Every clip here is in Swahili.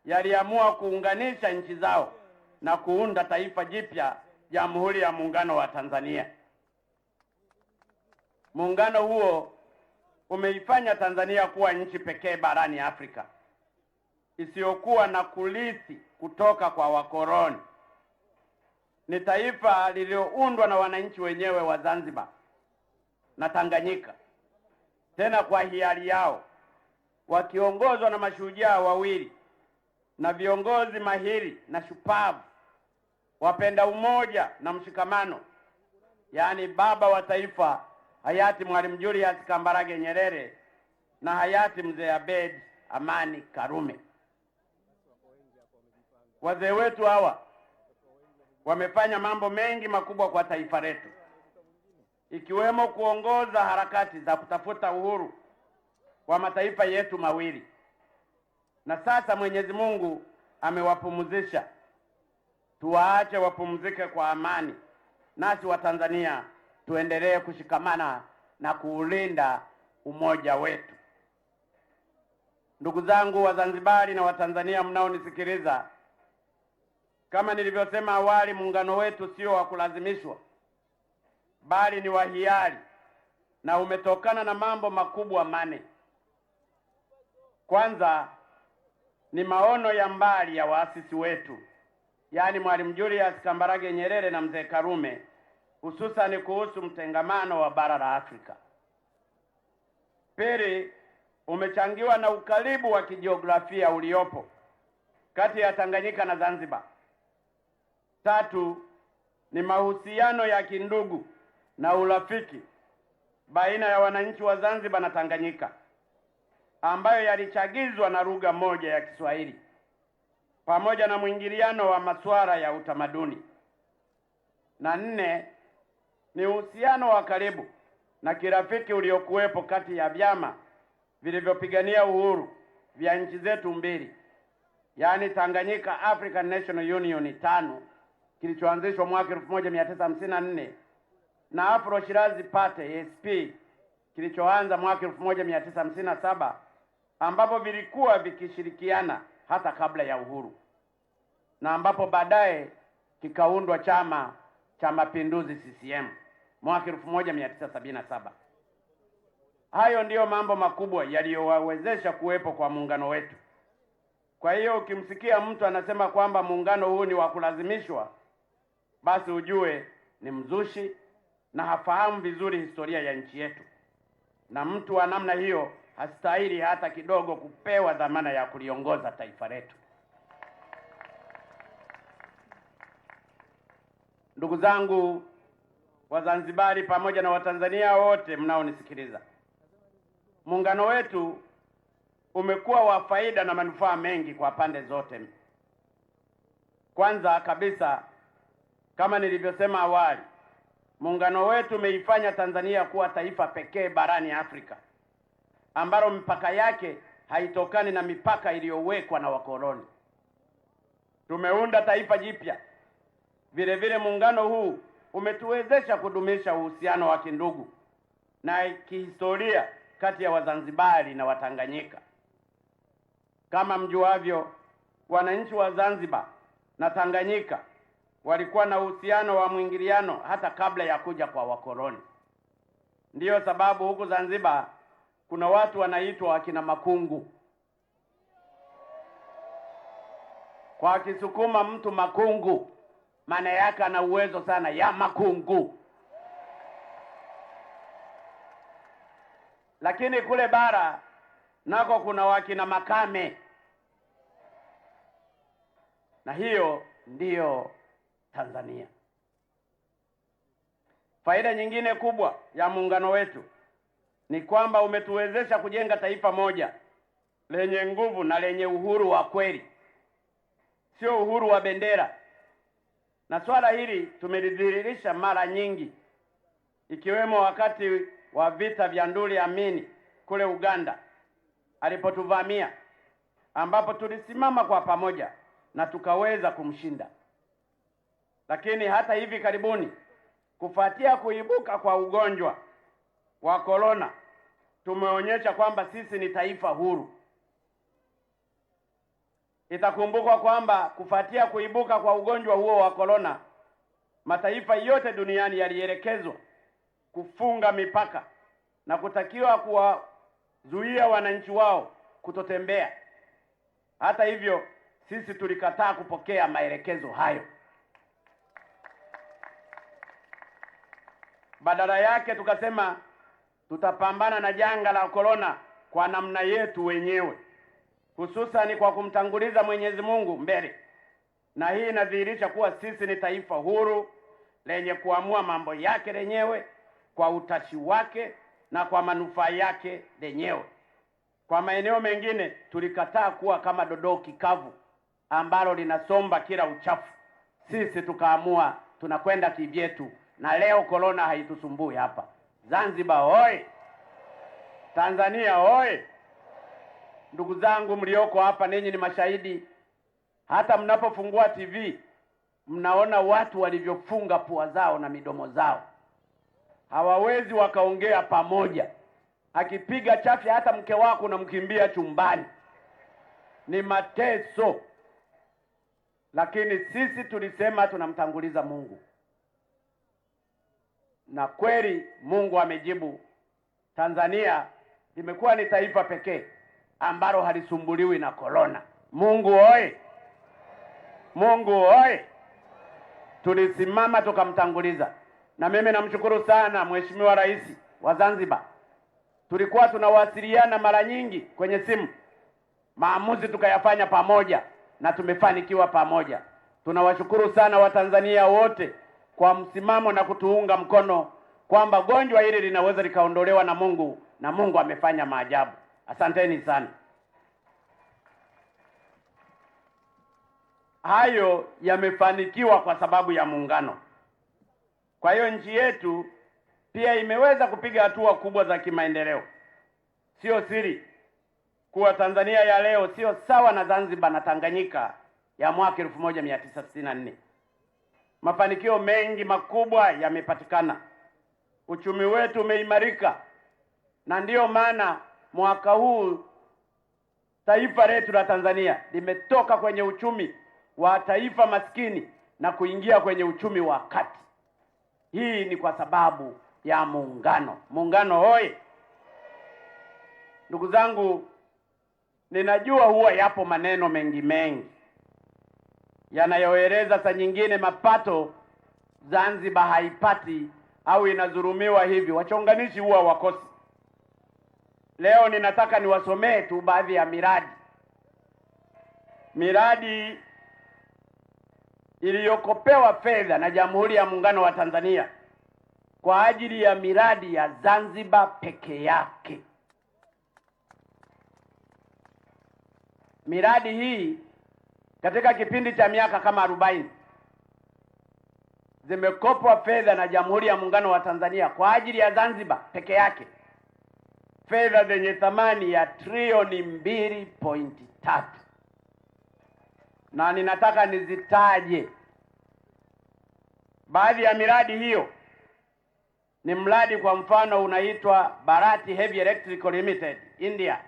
yaliamua kuunganisha nchi zao na kuunda taifa jipya, Jamhuri ya Muungano wa Tanzania. Muungano huo umeifanya Tanzania kuwa nchi pekee barani Afrika isiyokuwa na kurithi kutoka kwa wakoloni. Ni taifa lililoundwa na wananchi wenyewe wa Zanzibar na Tanganyika, tena kwa hiari yao, wakiongozwa na mashujaa wawili na viongozi mahiri na shupavu, wapenda umoja na mshikamano, yaani baba wa taifa hayati Mwalimu Julius Kambarage Nyerere na hayati Mzee Abeid Amani Karume. Wazee wetu hawa wamefanya mambo mengi makubwa kwa taifa letu, ikiwemo kuongoza harakati za kutafuta uhuru wa mataifa yetu mawili, na sasa Mwenyezi Mungu amewapumzisha. Tuwaache wapumzike kwa amani, nasi wa Tanzania tuendelee kushikamana na kuulinda umoja wetu. Ndugu zangu Wazanzibari na Watanzania mnaonisikiliza, kama nilivyosema awali, muungano wetu sio wa kulazimishwa, bali ni wa hiari na umetokana na mambo makubwa mane. Kwanza ni maono ya mbali ya waasisi wetu, yaani Mwalimu Julius Kambarage Nyerere na Mzee Karume, hususani kuhusu mtengamano wa bara la Afrika. Pili, umechangiwa na ukaribu wa kijiografia uliopo kati ya Tanganyika na Zanzibar. Tatu, ni mahusiano ya kindugu na urafiki baina ya wananchi wa Zanzibar na Tanganyika ambayo yalichagizwa na lugha moja ya Kiswahili, pamoja na mwingiliano wa masuala ya utamaduni. Na nne, ni uhusiano wa karibu na kirafiki uliokuwepo kati ya vyama vilivyopigania uhuru vya nchi zetu mbili, yaani Tanganyika African National Union 5 kilichoanzishwa mwaka 1954 na Afro Shirazi Party ASP kilichoanza mwaka 1957, ambapo vilikuwa vikishirikiana hata kabla ya uhuru, na ambapo baadaye kikaundwa Chama cha Mapinduzi CCM mwaka 1977. Hayo ndiyo mambo makubwa yaliyowawezesha kuwepo kwa muungano wetu. Kwa hiyo ukimsikia mtu anasema kwamba muungano huu ni wa kulazimishwa, basi ujue ni mzushi na hafahamu vizuri historia ya nchi yetu, na mtu wa namna hiyo hastahili hata kidogo kupewa dhamana ya kuliongoza taifa letu. Ndugu zangu Wazanzibari pamoja na Watanzania wote mnaonisikiliza, muungano wetu umekuwa wa faida na manufaa mengi kwa pande zote. Kwanza kabisa, kama nilivyosema awali, muungano wetu umeifanya Tanzania kuwa taifa pekee barani Afrika ambalo mipaka yake haitokani na mipaka iliyowekwa na wakoloni. Tumeunda taifa jipya. Vile vile muungano huu umetuwezesha kudumisha uhusiano wa kindugu na kihistoria kati ya Wazanzibari na Watanganyika. Kama mjuavyo, wananchi wa Zanzibar na Tanganyika walikuwa na uhusiano wa mwingiliano hata kabla ya kuja kwa wakoloni. Ndiyo sababu huku Zanzibar kuna watu wanaitwa wakina Makungu. Kwa Kisukuma mtu Makungu maana yake ana uwezo sana ya makungu. Lakini kule bara nako kuna wakina Makame, na hiyo ndiyo Tanzania. Faida nyingine kubwa ya muungano wetu ni kwamba umetuwezesha kujenga taifa moja lenye nguvu na lenye uhuru wa kweli, sio uhuru wa bendera. Na swala hili tumelidhihirisha mara nyingi, ikiwemo wakati wa vita vya Nduli Amini kule Uganda alipotuvamia, ambapo tulisimama kwa pamoja na tukaweza kumshinda. Lakini hata hivi karibuni, kufuatia kuibuka kwa ugonjwa wa korona, tumeonyesha kwamba sisi ni taifa huru. Itakumbukwa kwamba kufuatia kuibuka kwa ugonjwa huo wa corona, mataifa yote duniani yalielekezwa kufunga mipaka na kutakiwa kuwazuia wananchi wao kutotembea. Hata hivyo, sisi tulikataa kupokea maelekezo hayo. Badala yake tukasema tutapambana na janga la corona kwa namna yetu wenyewe, hususan kwa kumtanguliza Mwenyezi Mungu mbele. Na hii inadhihirisha kuwa sisi ni taifa huru lenye kuamua mambo yake lenyewe kwa utashi wake na kwa manufaa yake lenyewe. Kwa maeneo mengine tulikataa kuwa kama dodoo kikavu ambalo linasomba kila uchafu. Sisi tukaamua tunakwenda kivyetu, na leo corona haitusumbui hapa. Zanzibar hoi! Tanzania hoi! Ndugu zangu mlioko hapa, ninyi ni mashahidi. Hata mnapofungua TV mnaona watu walivyofunga pua zao na midomo zao. Hawawezi wakaongea pamoja. Akipiga chafya hata mke wako unamkimbia chumbani. Ni mateso. Lakini sisi tulisema tunamtanguliza Mungu. Na kweli Mungu amejibu. Tanzania imekuwa ni taifa pekee ambalo halisumbuliwi na corona. Mungu oye! Mungu oye! Tulisimama tukamtanguliza. Na mimi namshukuru sana Mheshimiwa Rais wa Zanzibar. Tulikuwa tunawasiliana mara nyingi kwenye simu. Maamuzi tukayafanya pamoja na tumefanikiwa pamoja. Tunawashukuru sana Watanzania wote kwa msimamo na kutuunga mkono kwamba gonjwa hili linaweza likaondolewa na Mungu, na Mungu amefanya maajabu. Asanteni sana. Hayo yamefanikiwa kwa sababu ya muungano. Kwa hiyo nchi yetu pia imeweza kupiga hatua kubwa za kimaendeleo. Sio siri kuwa Tanzania ya leo sio sawa na Zanzibar na Tanganyika ya mwaka 1964. Mafanikio mengi makubwa yamepatikana. Uchumi wetu umeimarika, na ndiyo maana mwaka huu taifa letu la Tanzania limetoka kwenye uchumi wa taifa maskini na kuingia kwenye uchumi wa kati. Hii ni kwa sababu ya muungano. Muungano hoi! Ndugu zangu, ninajua huwa yapo maneno mengi yanayoeleza saa nyingine mapato Zanzibar haipati au inadhulumiwa hivi. Wachonganishi huwa wakosi. Leo ninataka niwasomee tu baadhi ya miradi iliyokopewa fedha na Jamhuri ya Muungano wa Tanzania kwa ajili ya miradi ya Zanzibar peke yake. Miradi hii katika kipindi cha miaka kama 40 zimekopwa fedha na Jamhuri ya Muungano wa Tanzania kwa ajili ya Zanzibar peke yake, fedha zenye thamani ya trilioni 2.3. Na ninataka nizitaje baadhi ya miradi hiyo. Ni mradi kwa mfano unaitwa Bharati Heavy Electrical Limited India,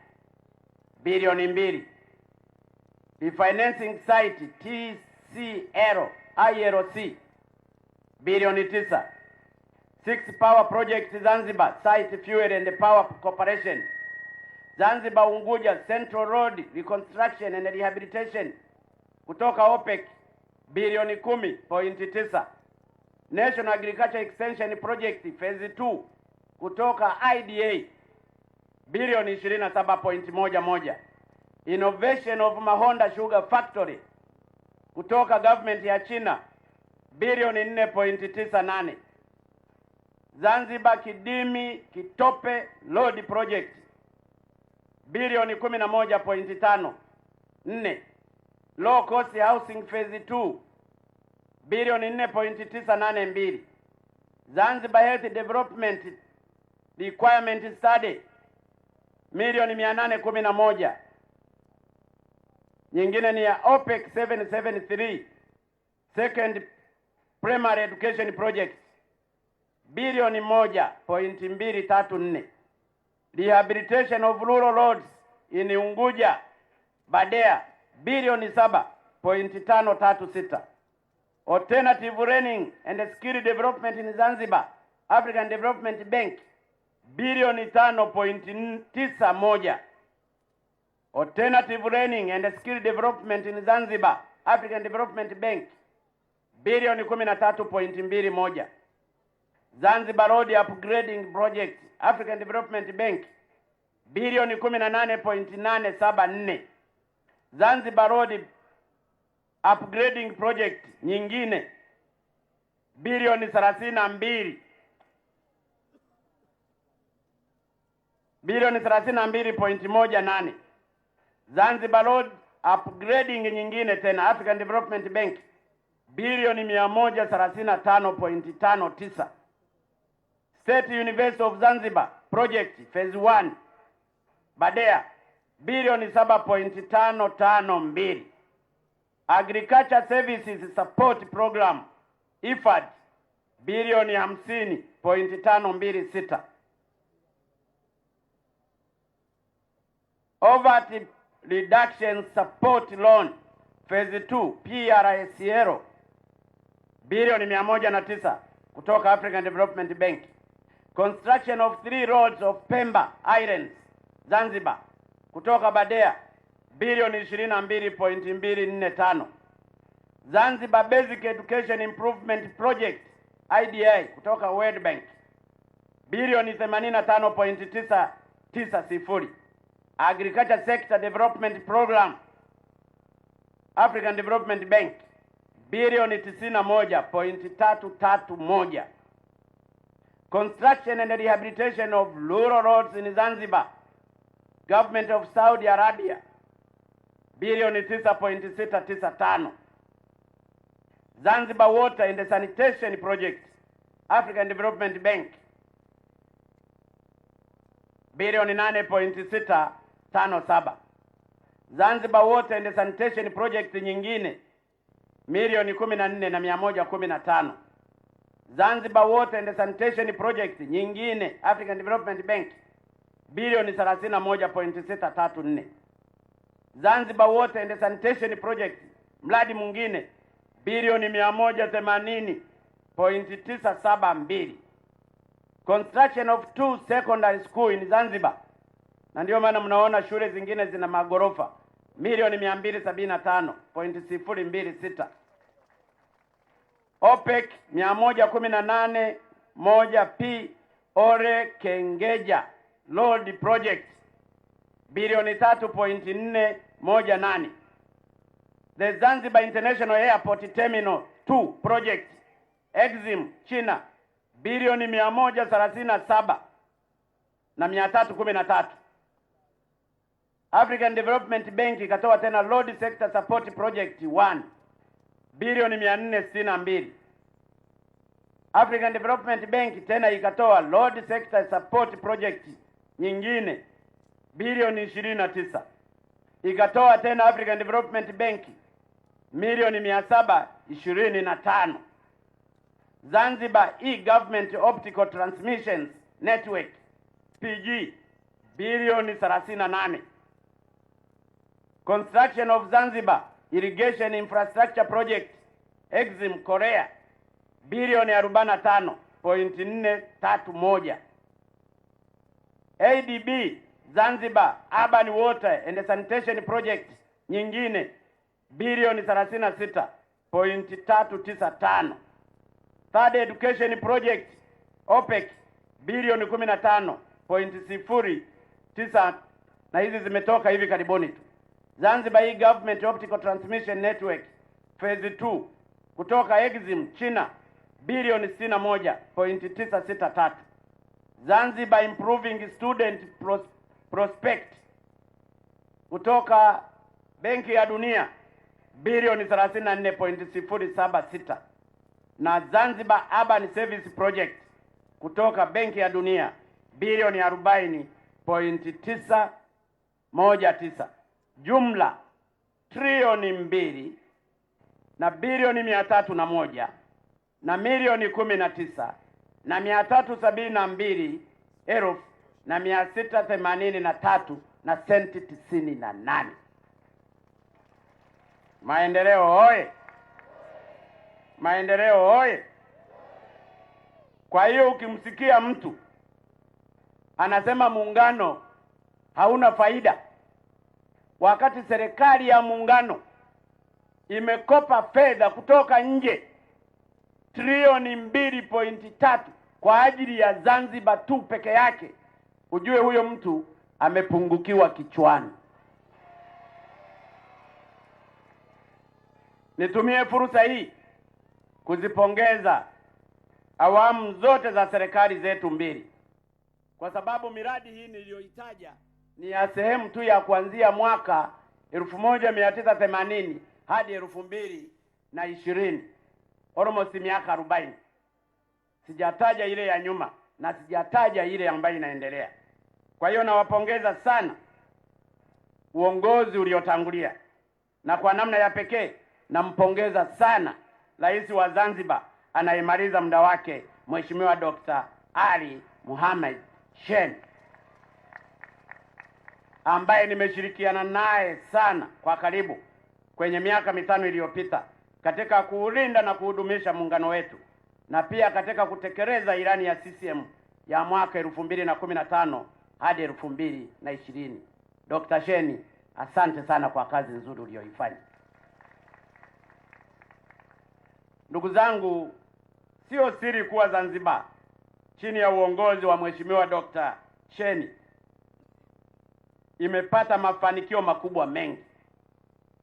bilioni 2. Refinancing Site TCL ILC, bilioni 9. 6 Power Project Zanzibar Site Fuel and Power Corporation, Zanzibar Unguja Central Road Reconstruction and Rehabilitation kutoka OPEC, bilioni 10.9. National Agriculture Extension Project Phase 2 kutoka IDA, bilioni 27.11. Innovation of Mahonda Sugar Factory kutoka government ya China, bilioni 4.98. Zanzibar Kidimi Kitope Road Project, bilioni 11.54. Low Cost Housing Phase 2, bilioni 4.982. Zanzibar Health Development Requirement Study, milioni 811. Nyingine ni ya OPEC 773 Second Primary Education Project, bilioni 1.234. Rehabilitation of Rural Roads in Unguja Badea, bilioni 7.536. Alternative Learning and Skill Development in Zanzibar, African Development Bank, bilioni 5.91. Alternative Learning and Skill Development in Zanzibar, African Development Bank, bilioni 13.21. Zanzibar Road Upgrading Project, African Development Bank, bilioni 18.874. Zanzibar Road Upgrading Project nyingine bilioni 32. Bilioni 32.18. Zanzibar Road Upgrading nyingine tena, African Development Bank, bilioni 135.59. State University of Zanzibar Project Phase 1, Badea, bilioni 7.552. Agriculture Services Support Program, IFAD, bilioni 50.526. Poverty Reduction Support Loan Phase 2, PRSL, bilioni 109 kutoka African Development Bank. Construction of 3 roads of Pemba Islands, Zanzibar, kutoka Badea, bilioni 22.245. Zanzibar Basic Education Improvement Project, IDA, kutoka World Bank, bilioni 85.990. Agriculture Sector Development Program, African Development Bank, bilioni 91.331. Construction and rehabilitation of rural roads in Zanzibar, Government of Saudi Arabia, bilioni 9.695. Zanzibar Water and Sanitation Project, African Development Bank, bilioni 8.657. Zanzibar Water and Sanitation Project nyingine milioni 14,115. Zanzibar Water and Sanitation Project nyingine, African Development Bank, bilioni 31.634. Zanzibar Water and Sanitation Project mradi mwingine bilioni 180.972. Construction of 2 secondary school in Zanzibar, na ndio maana mnaona shule zingine zina magorofa, milioni 275.026. OPEC 118.1P Ore Kengeja Road Project, bilioni 3.418. The Zanzibar International Airport Terminal 2 Project, EXIM, China, bilioni 137,313. African Development Bank ikatoa tena Road Sector Support Project 1, bilioni 462. African Development Bank tena ikatoa Road Sector Support Project nyingine bilioni 29. Ikatoa tena African Development Bank milioni 725. Zanzibar E-Government Optical Transmissions Network, PG, bilioni 38. Construction of Zanzibar Irrigation Infrastructure Project, EXIM, Korea, bilioni 45.431. ADB Zanzibar Urban Water and Sanitation Project nyingine bilioni 36.395. Third Education Project, OPEC, bilioni 15.09, na hizi zimetoka hivi karibuni tu. Zanzibar E-Government Optical Transmission Network Phase 2 kutoka EXIM, China, bilioni 61.963. Zanzibar Improving Student Prospect kutoka Benki ya Dunia, bilioni 34.076. na Zanzibar Urban Service Project kutoka Benki ya Dunia, bilioni 40.919. Jumla trilioni 2 na bilioni 301 na milioni 19 na 372,683 na senti 98. Maendeleo oye! Maendeleo oye! Kwa hiyo ukimsikia mtu anasema muungano hauna faida, wakati serikali ya muungano imekopa fedha kutoka nje trilioni 2.3 kwa ajili ya Zanzibar tu peke yake, ujue huyo mtu amepungukiwa kichwani. Nitumie fursa hii kuzipongeza awamu zote za serikali zetu mbili, kwa sababu miradi hii niliyoitaja ni ya sehemu tu ya kuanzia mwaka 1980 hadi 2020, almost miaka 40. Sijataja ile ya nyuma na sijataja ile ambayo inaendelea. Kwa hiyo nawapongeza sana uongozi uliotangulia, na kwa namna ya pekee nampongeza sana Rais wa Zanzibar anayemaliza muda wake, Mheshimiwa Dr. Ali Mohamed Shein, ambaye nimeshirikiana naye sana kwa karibu kwenye miaka 5 iliyopita katika kuulinda na kuhudumisha muungano wetu, na pia katika kutekeleza ilani ya CCM ya mwaka 2015 hadi 2020. Dr. Shein, asante sana kwa kazi nzuri uliyoifanya. Ndugu zangu, sio siri kuwa Zanzibar chini ya uongozi wa Mheshimiwa Dr. Shein imepata mafanikio makubwa mengi,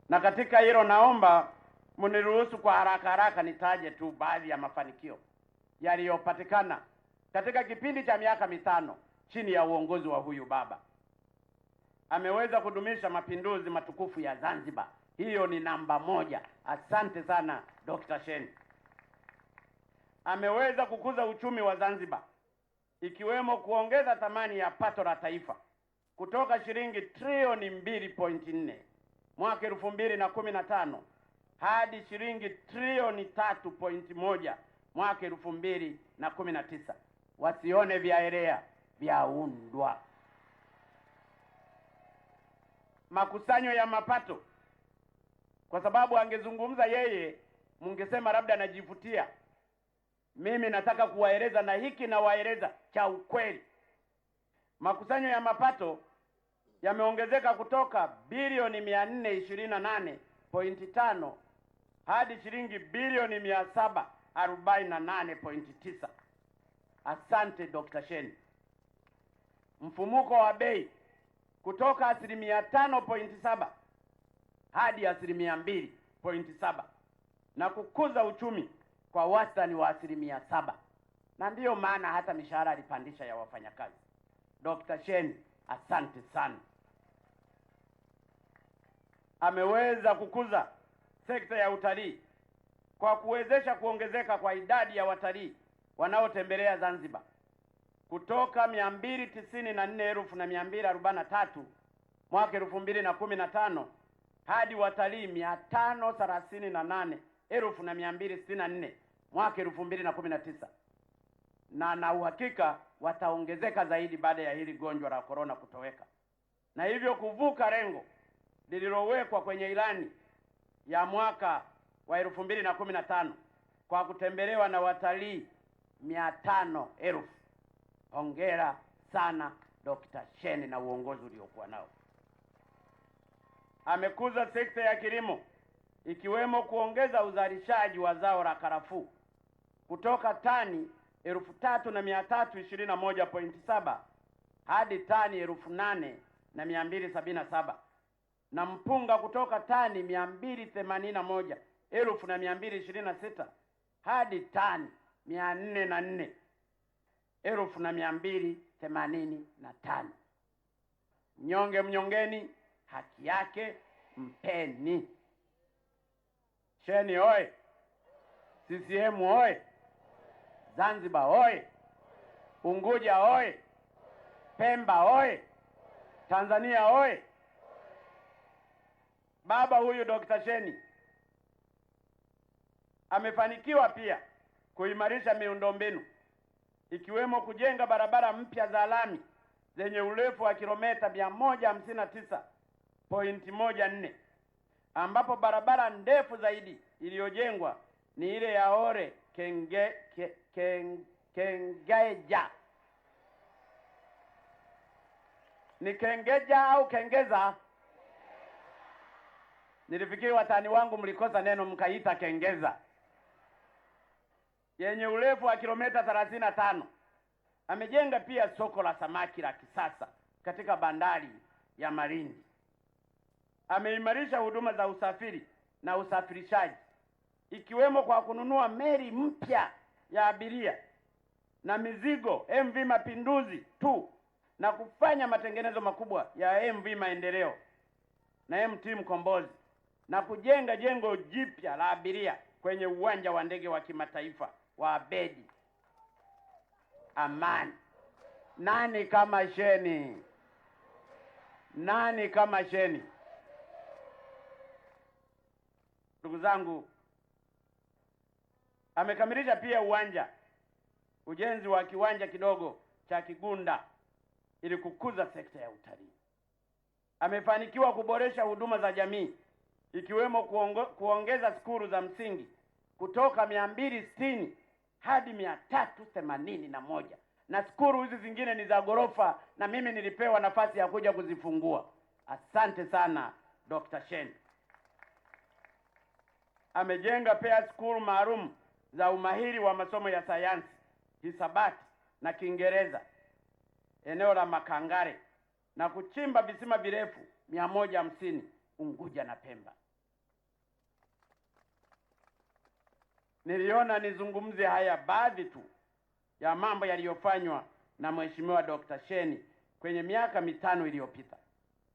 na katika hilo naomba mniruhusu kwa haraka nitaje tu baadhi ya mafanikio yaliyopatikana katika kipindi cha miaka 5 chini ya uongozi wa huyu baba. Ameweza kudumisha mapinduzi matukufu ya Zanzibar. Hiyo ni namba 1. Asante sana Dr. Shein. Ameweza kukuza uchumi wa Zanzibar, ikiwemo kuongeza thamani ya pato la taifa kutoka shilingi trilioni 2.4 mwaka 2015 hadi shilingi trilioni 3.1 mwaka 2019. Wasione vyaelea vyaundwa. Makusanyo ya mapato, kwa sababu angezungumza yeye mungesema labda anajivutia. Mimi nataka kuwaeleza na hiki na waeleza cha ukweli. Makusanyo ya mapato yameongezeka kutoka bilioni 428.5 hadi shilingi bilioni 748.9. Asante Dr. Shein. Mfumuko wa bei kutoka 5.7 hadi 2.7 na kukuza uchumi kwa wastani wa 7, na ndiyo maana hata mishahara alipandisha ya wafanyakazi. Dr. Shein, asante sana. Ameweza kukuza sekta ya utalii kwa kuwezesha kuongezeka kwa idadi ya watalii wanaotembelea Zanzibar kutoka 294,243 mwaka 2015 hadi watalii 538,264 mwaka 2019, na uhakika wataongezeka zaidi baada ya hili gonjwa la corona kutoweka, na hivyo kuvuka lengo lililowekwa kwenye ilani ya mwaka wa 2015 kwa kutembelewa na watalii 500,000. Hongera sana Dr. Shein na uongozi uliokuwa nao. Amekuza sekta ya kilimo, ikiwemo kuongeza uzalishaji wa zao la karafuu kutoka tani 3,321.7 hadi tani 8,277, na mpunga kutoka tani 281,226 hadi tani 404,285. Mnyonge mnyongeni, haki yake mpeni. Shein oye! CCM oye! Zanzibar oye! Unguja oye! Pemba oye! Tanzania oye! Baba huyu Dr. Shein amefanikiwa pia kuimarisha miundombinu, ikiwemo kujenga barabara mpya za lami zenye urefu wa kilomita 159.14 ambapo barabara ndefu zaidi iliyojengwa ni ile ya Ore Kengeja. Ni Kengeja au Kengeza? Nilifikiri watani wangu mlikosa neno mkaita Kengeza. Yenye urefu wa kilomita 35. Amejenga pia soko la samaki la kisasa katika bandari ya Malindi. Ameimarisha huduma za usafiri na usafirishaji, ikiwemo kwa kununua meli mpya ya abiria na mizigo MV Mapinduzi tu, na kufanya matengenezo makubwa ya MV Maendeleo na MT Mkombozi, na kujenga jengo jipya la abiria kwenye uwanja wa ndege wa kimataifa wa Abedi Amani. Nani kama Sheni? Nani kama Sheni? Ndugu zangu, amekamilisha pia ujenzi wa kiwanja kidogo cha Kigunda ili kukuza sekta ya utalii. Amefanikiwa kuboresha huduma za jamii, ikiwemo kuongeza skulu za msingi kutoka 260 hadi 381, na skulu hizi zingine ni za ghorofa, na mimi nilipewa nafasi ya kuja kuzifungua. Asante sana Dr. Sheni. Amejenga pia skulu maalum za umahiri wa masomo ya sayansi, hisabati na Kiingereza eneo la Makangare, na kuchimba visima virefu 150 Unguja na Pemba. Niliona nizungumze haya baadhi tu ya mambo yaliyofanywa na Mheshimiwa Dr. Sheni kwenye miaka 5 iliyopita.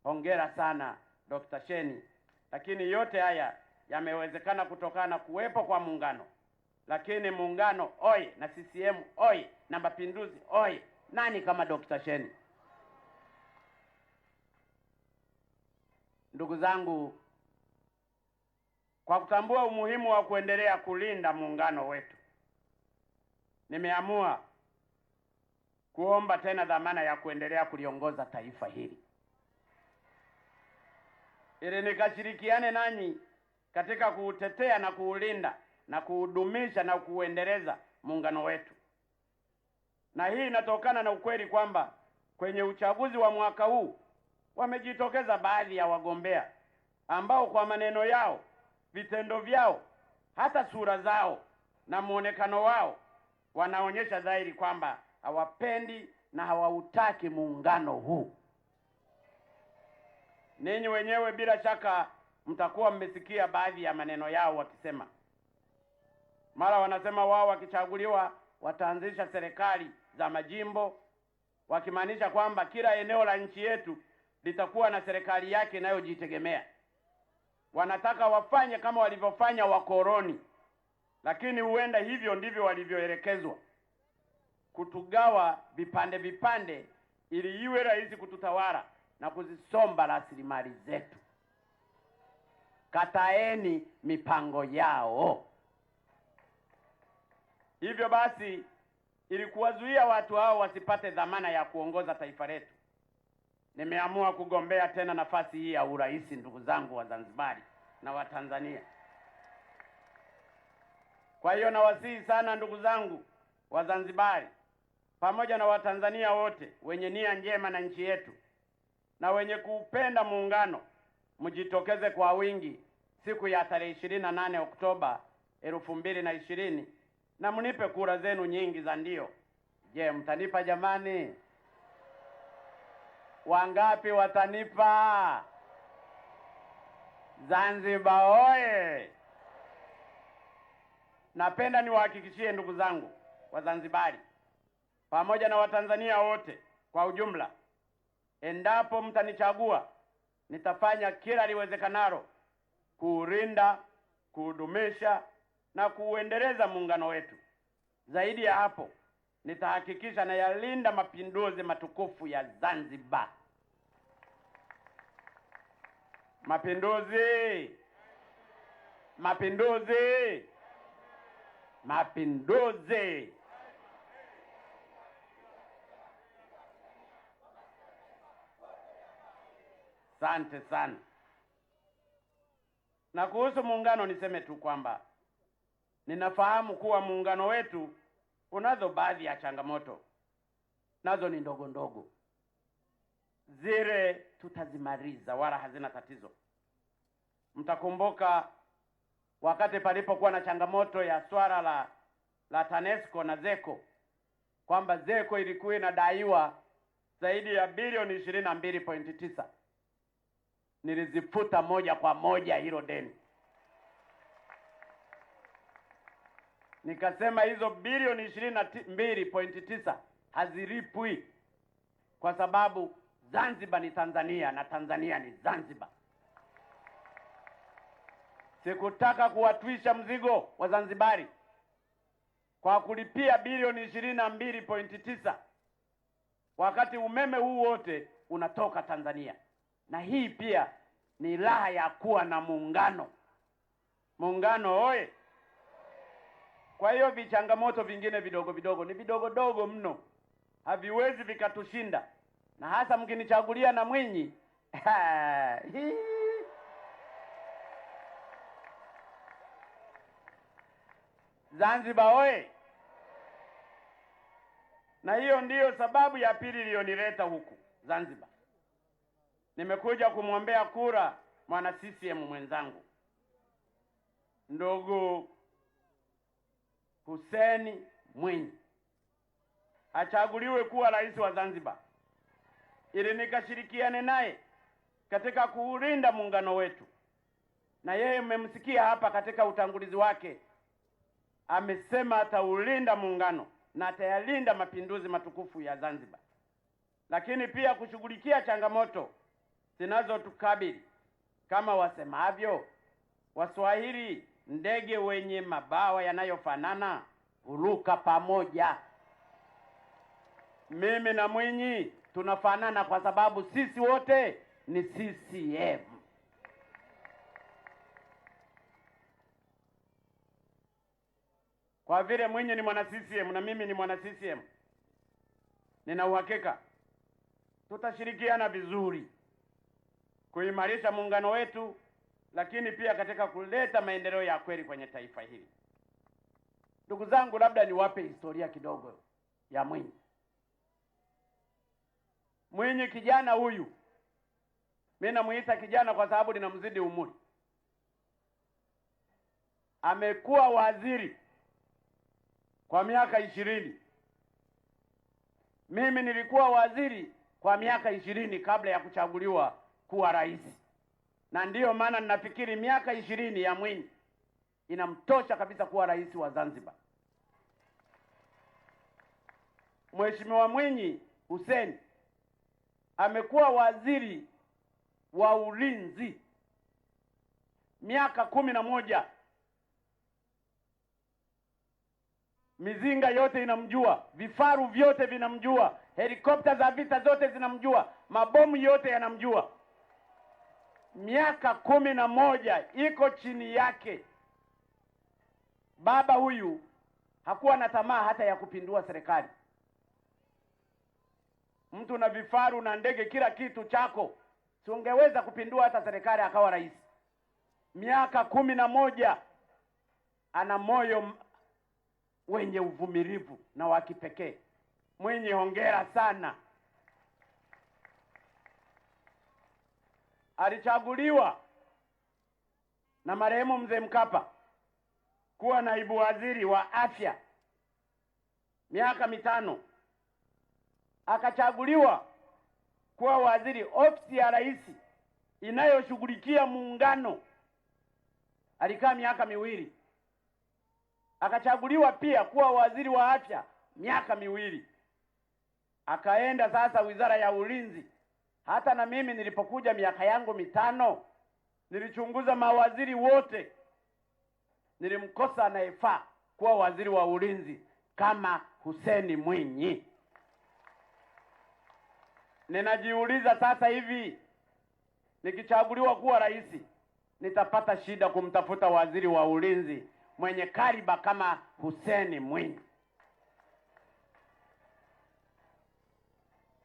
Hongera sana Dr. Sheni. Lakini yote haya yamewezekana kutokana na kuwepo kwa muungano. Lakini muungano oye, na CCM oye, na Mapinduzi oye. Nani kama Dr. Sheni? Ndugu zangu, kwa kutambua umuhimu wa kuendelea kulinda muungano wetu, nimeamua kuomba tena dhamana ya kuendelea kuliongoza taifa hili, ili nikashirikiane nanyi katika kuutetea na kuulinda na kuudumisha na kuuendeleza muungano wetu. Na hii inatokana na ukweli kwamba kwenye uchaguzi wa mwaka huu wamejitokeza baadhi ya wagombea ambao kwa maneno yao, vitendo vyao, hata sura zao na muonekano wao wanaonyesha dhahiri kwamba hawapendi na hawautaki muungano huu. Ninyi wenyewe bila shaka mtakuwa mmesikia baadhi ya maneno yao wakisema, mara wanasema wao wakichaguliwa wataanzisha serikali za majimbo, wakimaanisha kwamba kila eneo la nchi yetu litakuwa na serikali yake inayojitegemea. Wanataka wafanye kama walivyofanya wakoloni, lakini huenda hivyo ndivyo walivyoelekezwa, kutugawa vipande vipande ili iwe rahisi kututawala na kuzisomba rasilimali zetu. Kataeni mipango yao. Hivyo basi, ili kuwazuia watu hao wasipate dhamana ya kuongoza taifa letu, nimeamua kugombea tena nafasi hii ya urais, ndugu zangu wa Zanzibari na wa Tanzania. Kwa hiyo nawasihi sana ndugu zangu wa Zanzibari pamoja na Watanzania wote wenye nia njema na nchi yetu na wenye kuupenda muungano, mjitokeze kwa wingi siku ya tarehe 28 Oktoba 2020 na mnipe kura zenu nyingi za ndio. Je, mtanipa jamani? Wangapi watanipa? Zanzibar oye! Napenda niwahakikishie ndugu zangu wa Zanzibari pamoja na Watanzania wote kwa ujumla, endapo mtanichagua, nitafanya kila liwezekanalo kuulinda, kuudumisha na kuuendeleza muungano wetu. Zaidi ya hapo, nitahakikisha na yalinda mapinduzi matukufu ya Zanzibar. Mapinduzi! Mapinduzi! Mapinduzi! Asante sana. Na kuhusu muungano niseme tu kwamba ninafahamu kuwa muungano wetu unazo baadhi ya changamoto, nazo ni ndogo ndogo, zile tutazimaliza, wala hazina tatizo. Mtakumbuka wakati palipokuwa na changamoto ya swala la TANESCO na ZECO, kwamba ZECO ilikuwa inadaiwa zaidi ya bilioni 22.9. Nilizifuta moja kwa moja hilo deni. Nikasema hizo bilioni 22.9 hazilipwi kwa sababu Zanzibar ni Tanzania na Tanzania ni Zanzibar. Sikutaka kuwatwisha mzigo wa Zanzibari kwa kulipia bilioni 22.9 wakati umeme huu wote unatoka Tanzania. Na hii pia ni raha ya kuwa na muungano. Muungano oye! Kwa hiyo vichangamoto vingine vidogo vidogo ni vidogo dogo mno, haviwezi vikatushinda, na hasa mkinichagulia na Mwinyi Zanzibar oye! Na hiyo ndiyo sababu ya pili iliyonileta huku Zanzibar. Nimekuja kumwombea kura mwana CCM mwenzangu ndugu Hussein Mwinyi achaguliwe kuwa rais wa Zanzibar, ili nikashirikiane naye katika kuulinda muungano wetu. Na yeye mmemsikia hapa katika utangulizi wake, amesema ataulinda muungano na atayalinda mapinduzi matukufu ya Zanzibar, lakini pia kushughulikia changamoto zinazotukabili. Kama wasemavyo Waswahili, ndege wenye mabawa yanayofanana huruka pamoja. Mimi na Mwinyi tunafanana kwa sababu sisi wote ni CCM. Kwa vile Mwinyi ni mwana CCM na mimi ni mwana CCM, nina uhakika tutashirikiana vizuri kuimarisha muungano wetu, lakini pia katika kuleta maendeleo ya kweli kwenye taifa hili. Ndugu zangu, labda niwape historia kidogo ya Mwinyi. Mwinyi kijana huyu, mimi namuita kijana kwa sababu ninamzidi umri, amekuwa waziri kwa miaka 20. Mimi nilikuwa waziri kwa miaka 20 kabla ya kuchaguliwa kuwa rais. Na ndiyo maana ninafikiri miaka 20 ya Mwinyi inamtosha kabisa kuwa rais wa Zanzibar. Mheshimiwa Mwinyi Hussein amekuwa waziri wa ulinzi miaka 11. Mizinga yote inamjua, vifaru vyote vinamjua, helikopta za vita zote zinamjua, mabomu yote yanamjua. Miaka 11 iko chini yake. Baba huyu hakuwa na tamaa hata ya kupindua serikali. Mtu na vifaru na ndege, kila kitu chako, si ungeweza kupindua hata serikali akawa rais? Miaka 11. Ana moyo wenye uvumilivu na wa kipekee. Mwinyi, hongera sana. Alichaguliwa na marehemu Mzee Mkapa kuwa naibu waziri wa afya miaka 5. Akachaguliwa kuwa waziri ofisi ya rais inayoshughulikia muungano, alikaa miaka 2. Akachaguliwa pia kuwa waziri wa afya miaka 2. Akaenda sasa wizara ya ulinzi. Hata na mimi nilipokuja miaka yangu 5 nilichunguza mawaziri wote, nilimkosa anayefaa kuwa waziri wa ulinzi kama Hussein Mwinyi. Ninajiuliza sasa hivi, nikichaguliwa kuwa rais, nitapata shida kumtafuta waziri wa ulinzi mwenye kariba kama Hussein Mwinyi.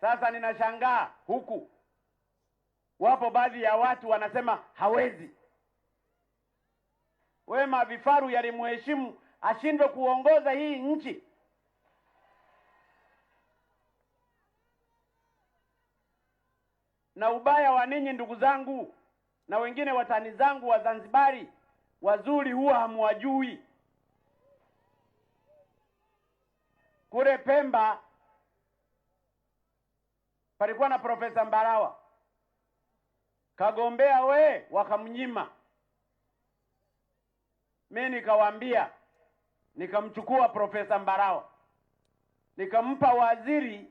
Sasa ninashangaa huku, wapo baadhi ya watu wanasema hawezi. Wema vifaru yalimheshimu ashindwe kuongoza hii nchi? Na ubaya wa ninyi ndugu zangu na wengine watani zangu wa Zanzibari wazuri huwa hamwajui. Kule Pemba palikuwa na Profesa Mbarawa, kagombea wakamnyima. Mimi nikawaambia, nikamchukua Profesa Mbarawa nikampa waziri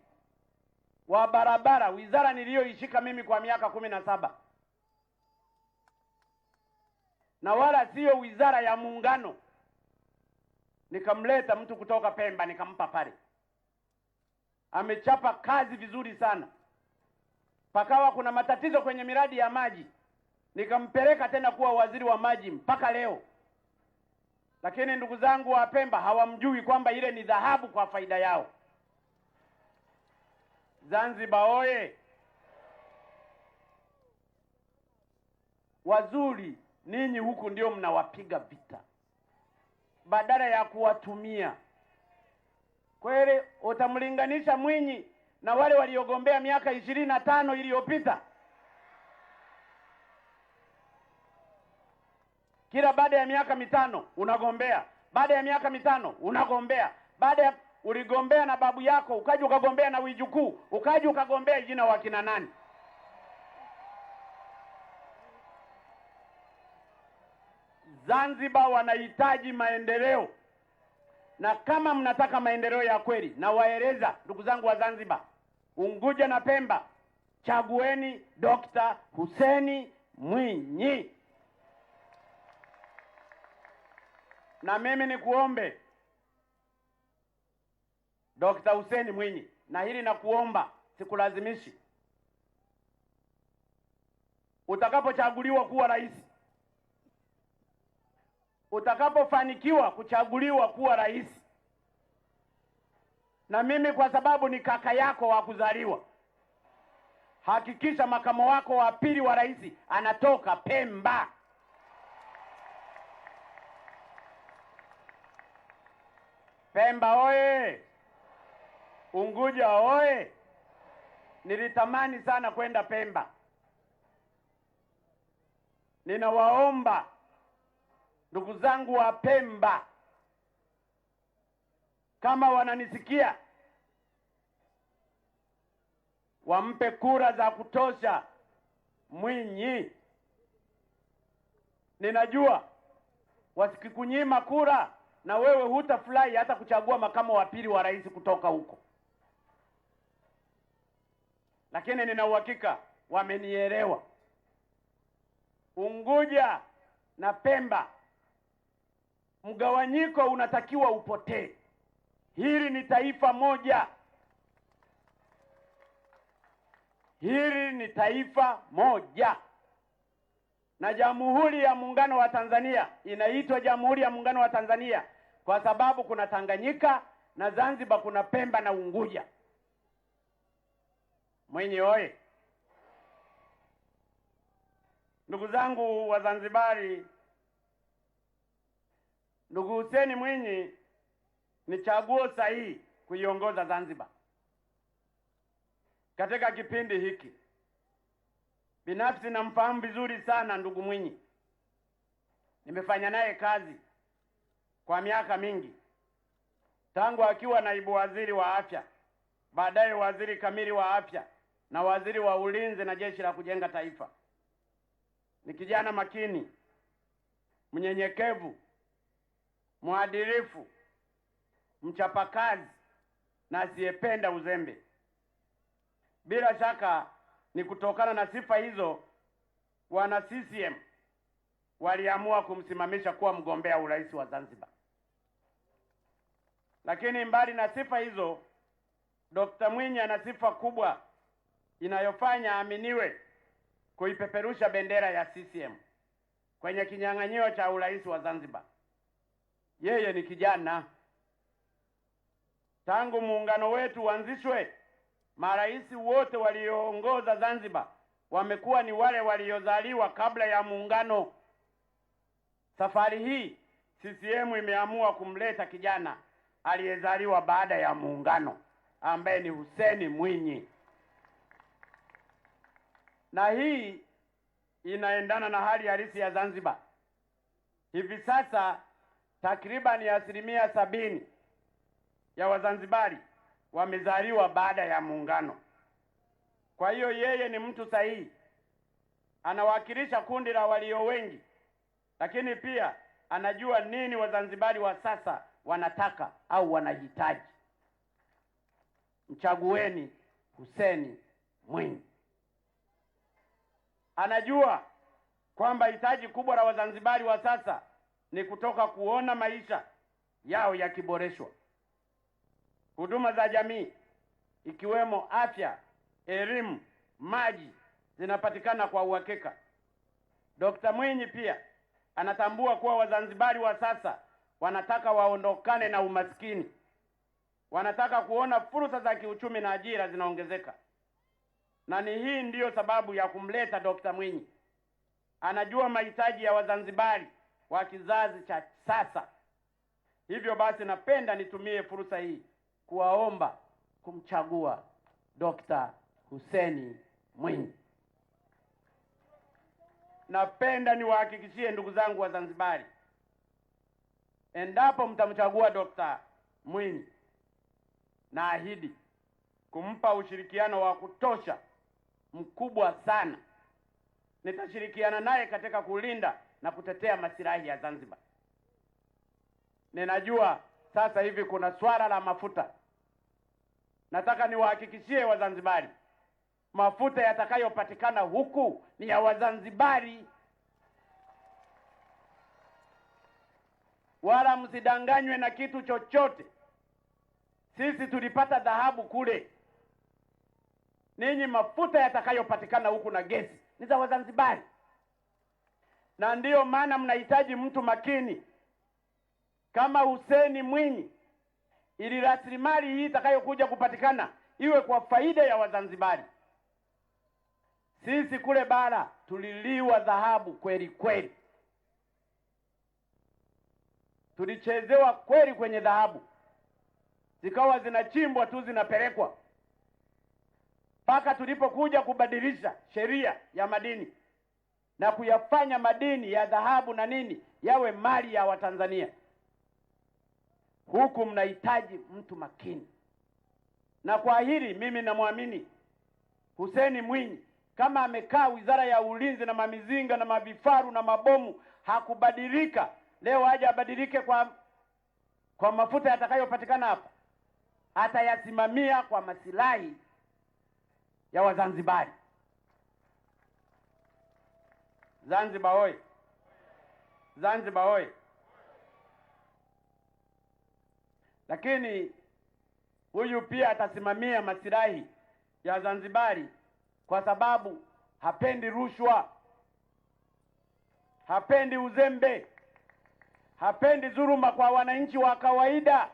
wa barabara, wizara niliyoishika mimi kwa miaka 17, na wala sio wizara ya muungano. Nikamleta mtu kutoka Pemba nikampa pale, amechapa kazi vizuri sana. Pakawa kuna matatizo kwenye miradi ya maji, nikampeleka tena kuwa waziri wa maji mpaka leo. Lakini ndugu zangu wa Pemba hawamjui kwamba ile ni dhahabu kwa faida yao. Zanzibar oye! Wazuri ninyi huku ndio mnawapiga vita badala ya kuwatumia. Kweli utamlinganisha Mwinyi na wale waliogombea miaka 25 iliyopita? Kila baada ya miaka 5 unagombea, baada ya miaka 5 unagombea, uligombea na babu yako, ukaja ukagombea na wijukuu, ukaja ukagombea jina wa kina nani? Zanzibar wanahitaji maendeleo, na kama mnataka maendeleo ya kweli, na waeleza ndugu zangu wa Zanzibar, Unguja na Pemba, chagueni Dr. Hussein Mwinyi. Na mimi nikuombe Dr. Hussein Mwinyi, na hili nakuomba, sikulazimishi. Utakapochaguliwa kuwa rais, utakapofanikiwa kuchaguliwa kuwa rais, na mimi kwa sababu ni kaka yako wa kuzaliwa, hakikisha makamo wako wa pili wa rais anatoka Pemba. Pemba oye! Unguja oye! Nilitamani sana kwenda Pemba. Ninawaomba ndugu zangu wa Pemba, kama wananisikia, wampe kura za kutosha Mwinyi. Ninajua wasikikunyima kura na wewe hutafurahi hata kuchagua makamo wa pili wa rais kutoka huko, lakini nina uhakika wamenielewa. Unguja na Pemba, mgawanyiko unatakiwa upotee. Hili ni taifa moja, hili ni taifa moja, na Jamhuri ya Muungano wa Tanzania inaitwa Jamhuri ya Muungano wa Tanzania kwa sababu kuna Tanganyika na Zanzibar, kuna Pemba na Unguja. Mwinyi oye! Ndugu zangu wa Zanzibari, ndugu Hussein Mwinyi ni chaguo sahihi kuiongoza Zanzibar katika kipindi hiki. Binafsi namfahamu vizuri sana ndugu Mwinyi, nimefanya naye kazi kwa miaka mingi, tangu akiwa naibu waziri wa afya, baadaye waziri kamili wa afya na waziri wa ulinzi na jeshi la kujenga taifa. Ni kijana makini, mnyenyekevu, mwadilifu, mchapakazi na asiyependa uzembe. Bila shaka ni kutokana na sifa hizo wana CCM waliamua kumsimamisha kuwa mgombea urais wa Zanzibar. Lakini mbali na sifa hizo, Dr. Mwinyi ana sifa kubwa inayofanya aminiwe kuipeperusha bendera ya CCM kwenye kinyang'anyiro cha urais wa Zanzibar. Yeye ni kijana. Tangu muungano wetu uanzishwe, marais wote walioongoza Zanzibar wamekuwa ni wale waliozaliwa kabla ya muungano. Safari hii CCM imeamua kumleta kijana aliyezaliwa baada ya muungano ambaye ni Hussein Mwinyi, na hii inaendana na hali halisi ya Zanzibar. Hivi sasa takribani 70% ya Wazanzibari wamezaliwa baada ya muungano. Kwa hiyo yeye ni mtu sahihi, anawakilisha kundi la walio wengi, lakini pia anajua nini Wazanzibari wa sasa wanataka au wanahitaji. Mchagueni Hussein Mwinyi. Anajua kwamba hitaji kubwa la Wazanzibari wa sasa ni kutoka kuona maisha yao yakiboreshwa. Huduma za jamii ikiwemo afya, elimu, maji zinapatikana kwa uhakika. Dr. Mwinyi pia anatambua kuwa Wazanzibari wa sasa wanataka waondokane na umaskini. Wanataka kuona fursa za kiuchumi na ajira zinaongezeka. Na ni hii ndiyo sababu ya kumleta Dr. Mwinyi. Anajua mahitaji ya Wazanzibari wa kizazi cha sasa. Hivyo basi napenda nitumie fursa hii kuwaomba kumchagua Dr. Hussein Mwinyi. Napenda niwahakikishie ndugu zangu Wazanzibari, endapo mtamchagua Dr. Mwinyi, naahidi kumpa ushirikiano wa kutosha mkubwa sana. Nitashirikiana naye katika kulinda na kutetea masilahi ya Zanzibar. Ninajua sasa hivi kuna swala la mafuta. Nataka niwahakikishie Wazanzibari, mafuta yatakayopatikana huku ni ya Wazanzibari. Wala msidanganywe na kitu chochote. Sisi tulipata dhahabu kule. Ninyi mafuta yatakayopatikana huku na gesi ni za Wazanzibari. Na ndiyo maana mnahitaji mtu makini kama Hussein Mwinyi, ili rasilimali hii itakayokuja kupatikana iwe kwa faida ya Wazanzibari. Sisi kule bara tuliliwa dhahabu kweli kweli. Tulichezewa kweli kwenye dhahabu. Zikawa zinachimbwa tu zinapelekwa. Mpaka tulipokuja kubadilisha sheria ya madini na kuyafanya madini ya dhahabu na nini yawe mali ya Watanzania. Huku mnahitaji mtu makini. Na kwa hili mimi namwamini Hussein Mwinyi. Kama amekaa Wizara ya Ulinzi na mamizinga na mavifaru na mabomu hakubadilika, leo aje abadilike kwa mafuta yatakayopatikana hapa. Atayasimamia kwa masilahi ya Wazanzibari. Zanzibar hoye! Zanzibar hoye! Lakini huyu pia atasimamia masilahi ya Zanzibari kwa sababu hapendi rushwa, hapendi uzembe, hapendi dhuluma kwa wananchi wa kawaida.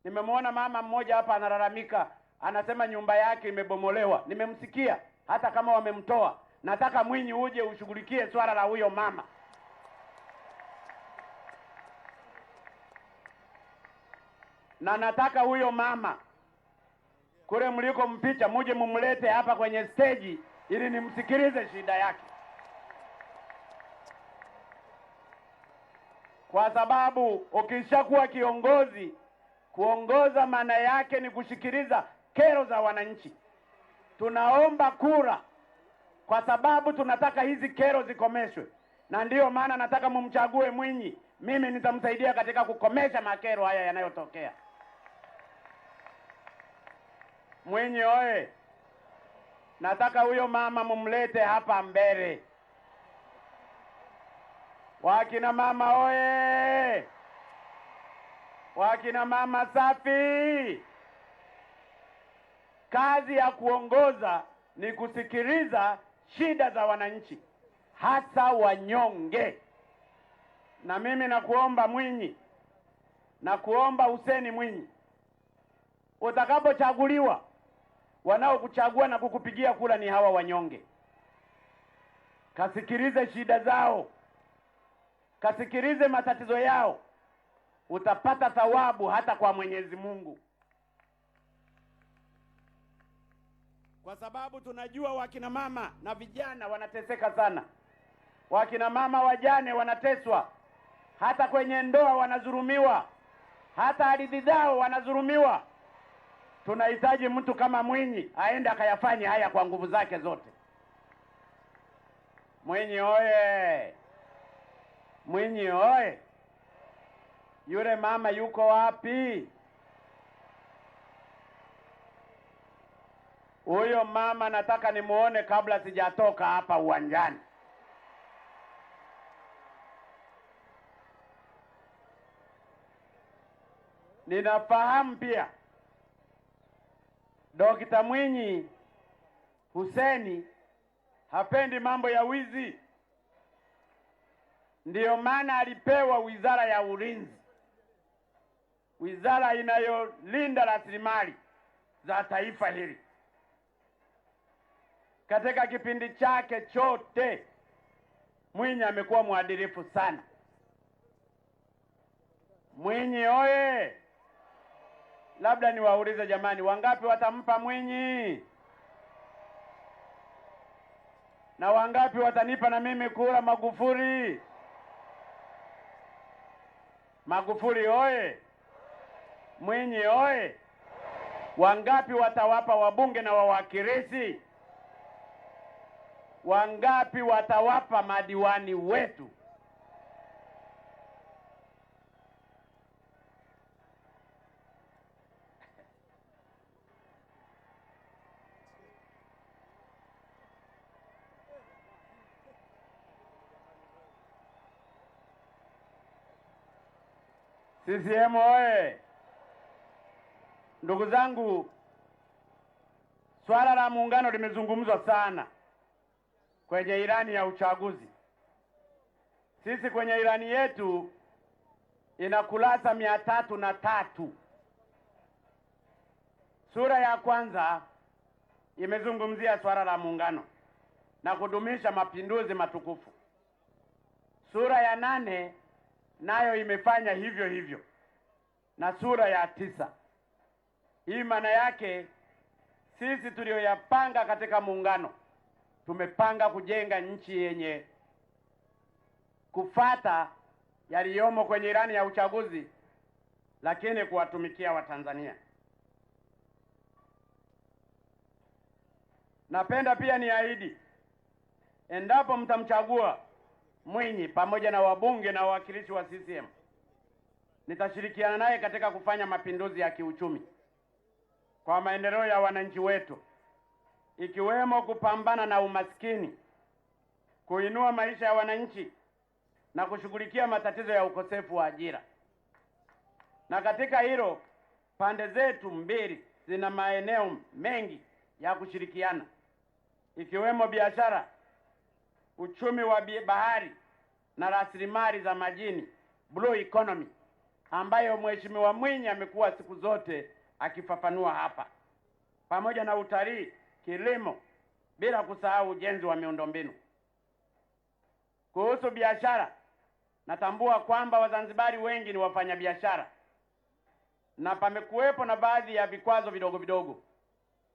Nimemwona mama mmoja hapa analalamika, anasema nyumba yake imebomolewa. Nimemsikia hata kama wamemtoa. Nataka Mwinyi uje ushughulikie swala la huyo mama. Na nataka huyo mama kule mliko mpicha muje mumlete hapa kwenye stage ili nimsikilize shida yake. Kwa sababu ukishakuwa kiongozi, kuongoza maana yake ni kusikiliza kero za wananchi. Tunaomba kura kwa sababu tunataka hizi kero zikomeshwe. Na ndiyo maana nataka mumchague Mwinyi. Mimi nitamsaidia katika kukomesha makero haya yanayotokea. Mwinyi oye! Nataka huyo mama mumlete hapa mbele. Wakina mama oye! Wakina mama safi! Kazi ya kuongoza ni kusikiliza shida za wananchi, hasa wanyonge. Na mimi nakuomba Mwinyi, nakuomba Hussein Mwinyi, utakapochaguliwa, wanaokuchagua na kukupigia kura ni hawa wanyonge. kasikilize shida zao, kasikilize matatizo yao, utapata thawabu hata kwa Mwenyezi Mungu. Kwa sababu tunajua wakina mama na vijana wanateseka sana. Wakina mama wajane wanateswa, hata kwenye ndoa wanadhulumiwa, hata ardhi zao wanadhulumiwa. Tunahitaji mtu kama Mwinyi aende akayafanye haya kwa nguvu zake zote. Mwinyi oye! Mwinyi oye! Yule mama yuko wapi? Huyo mama nataka nimuone kabla sijatoka hapa uwanjani. Ninafahamu pia Dr. Mwinyi Hussein hapendi mambo ya wizi. Ndiyo maana alipewa wizara ya ulinzi, wizara inayolinda rasilimali za taifa hili. Katika kipindi chake chote Mwinyi amekuwa mwadilifu sana. Mwinyi oye! Labda niwaulize jamani, wangapi watampa Mwinyi? Na wangapi watanipa na mimi kura Magufuli? Magufuli oye! Mwinyi oye! Wangapi watawapa wabunge na wawakilishi? Wangapi watawapa madiwani wetu? CCM oye! Ndugu zangu, swala la muungano limezungumzwa sana kwenye ilani ya uchaguzi. Sisi kwenye ilani yetu ina kurasa 303. Sura ya kwanza imezungumzia swala la muungano na kudumisha mapinduzi matukufu. Sura ya 8 nayo imefanya hivyo hivyo, na sura ya 9. Hii maana yake sisi tulioyapanga katika muungano tumepanga kujenga nchi yenye kufata yaliyomo kwenye ilani ya uchaguzi, lakini kuwatumikia Watanzania. Napenda pia niahidi, endapo mtamchagua Mwinyi pamoja na wabunge na wawakilishi wa CCM, nitashirikiana naye katika kufanya mapinduzi ya kiuchumi kwa maendeleo ya wananchi wetu, ikiwemo kupambana na umaskini, kuinua maisha ya wananchi na kushughulikia matatizo ya ukosefu wa ajira. Na katika hilo pande zetu mbili zina maeneo mengi ya kushirikiana, ikiwemo biashara, uchumi wa bahari na rasilimali za majini, blue economy, ambayo Mheshimiwa Mwinyi amekuwa siku zote akifafanua hapa, pamoja na utalii, kilimo, bila kusahau ujenzi wa miundombinu. Kuhusu biashara, natambua kwamba Wazanzibari wengi ni wafanyabiashara na pamekuwepo na baadhi ya vikwazo vidogo vidogo.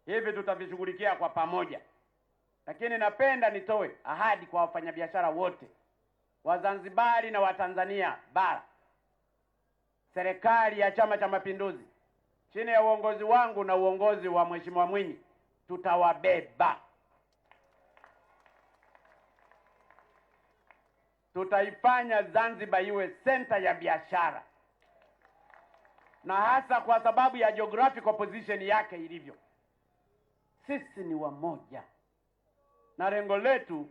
Hivi tutavishughulikia kwa pamoja. Lakini napenda nitoe ahadi kwa wafanyabiashara wote, Wazanzibari na Watanzania bara. Serikali ya Chama cha Mapinduzi chini ya uongozi wangu na uongozi wa Mheshimiwa Mwinyi tutawabeba. Tutaifanya Zanzibar iwe center ya biashara, na hasa kwa sababu ya geographical position yake ilivyo. Sisi ni wamoja na lengo letu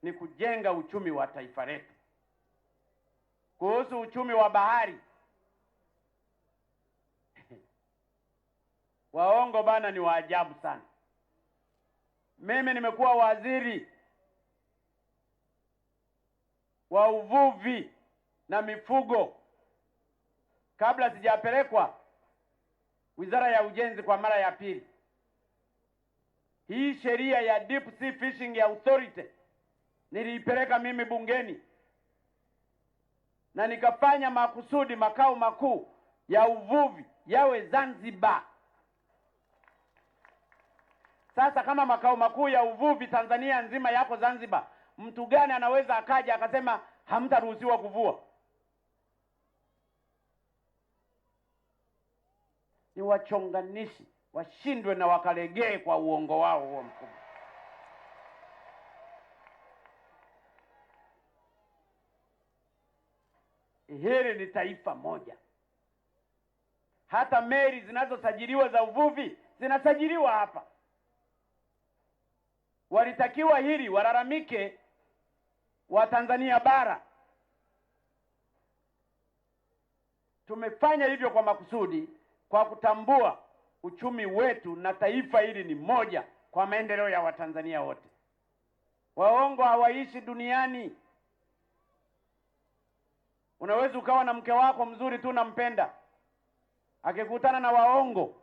ni kujenga uchumi wa taifa letu. Kuhusu uchumi wa bahari, waongo bana ni waajabu sana. Mimi nimekuwa waziri wa uvuvi na mifugo kabla sijapelekwa Wizara ya Ujenzi kwa mara ya pili. Hii sheria ya Deep Sea Fishing Authority niliipeleka mimi bungeni na nikafanya makusudi makao makuu ya uvuvi yawe Zanzibar. Sasa kama makao makuu ya uvuvi Tanzania nzima yako Zanzibar, mtu gani anaweza akaja akasema hamtaruhusiwa kuvua? Ni wachonganishi, washindwe na wakalegee kwa uongo wao huo mkubwa. Hili ni taifa moja. Hata meli zinazosajiliwa za uvuvi zinasajiliwa hapa. Walitakiwa hili walalamike wa Tanzania bara. Tumefanya hivyo kwa makusudi, kwa kutambua uchumi wetu na taifa hili ni moja kwa maendeleo ya Watanzania wote. Waongo hawaishi duniani. Unaweza ukawa na mke wako mzuri tu unampenda, akikutana na waongo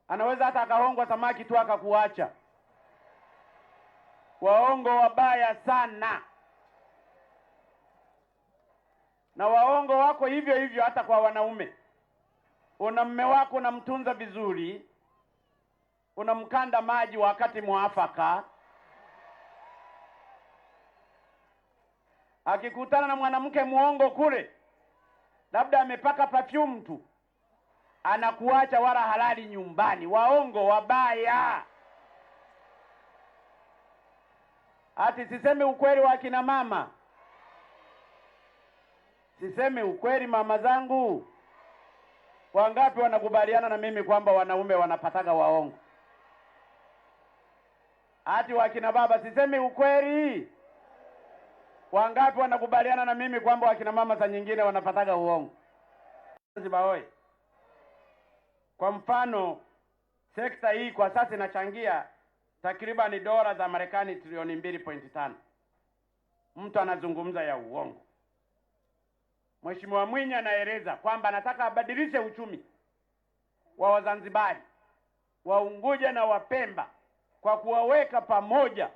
anaweza hata akahongwa samaki tu akakuacha. Waongo wabaya sana, na waongo wako hivyo hivyo hata kwa wanaume. Una mume wako unamtunza vizuri, unamkanda maji wakati mwafaka, akikutana na mwanamke muongo kule, labda amepaka perfume tu, anakuacha wala halali nyumbani. Waongo wabaya. Ati siseme ukweli wa kina mama? Siseme ukweli mama zangu? Wangapi wanakubaliana na mimi kwamba wanaume wanapataga waongo? Ati wakina baba siseme ukweli? Wangapi wanakubaliana na mimi kwamba wakina mama saa nyingine wanapataga uongo? Zanzibar oye! Kwa mfano, sekta hii kwa sasa inachangia takriban dola za Marekani trilioni 2.5. Mtu anazungumza ya uongo. Mheshimiwa Mwinyi anaeleza kwamba anataka abadilishe uchumi wa Wazanzibari, wa Unguja na Wapemba kwa kuwaweka pamoja.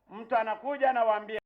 Mtu anakuja anawaambia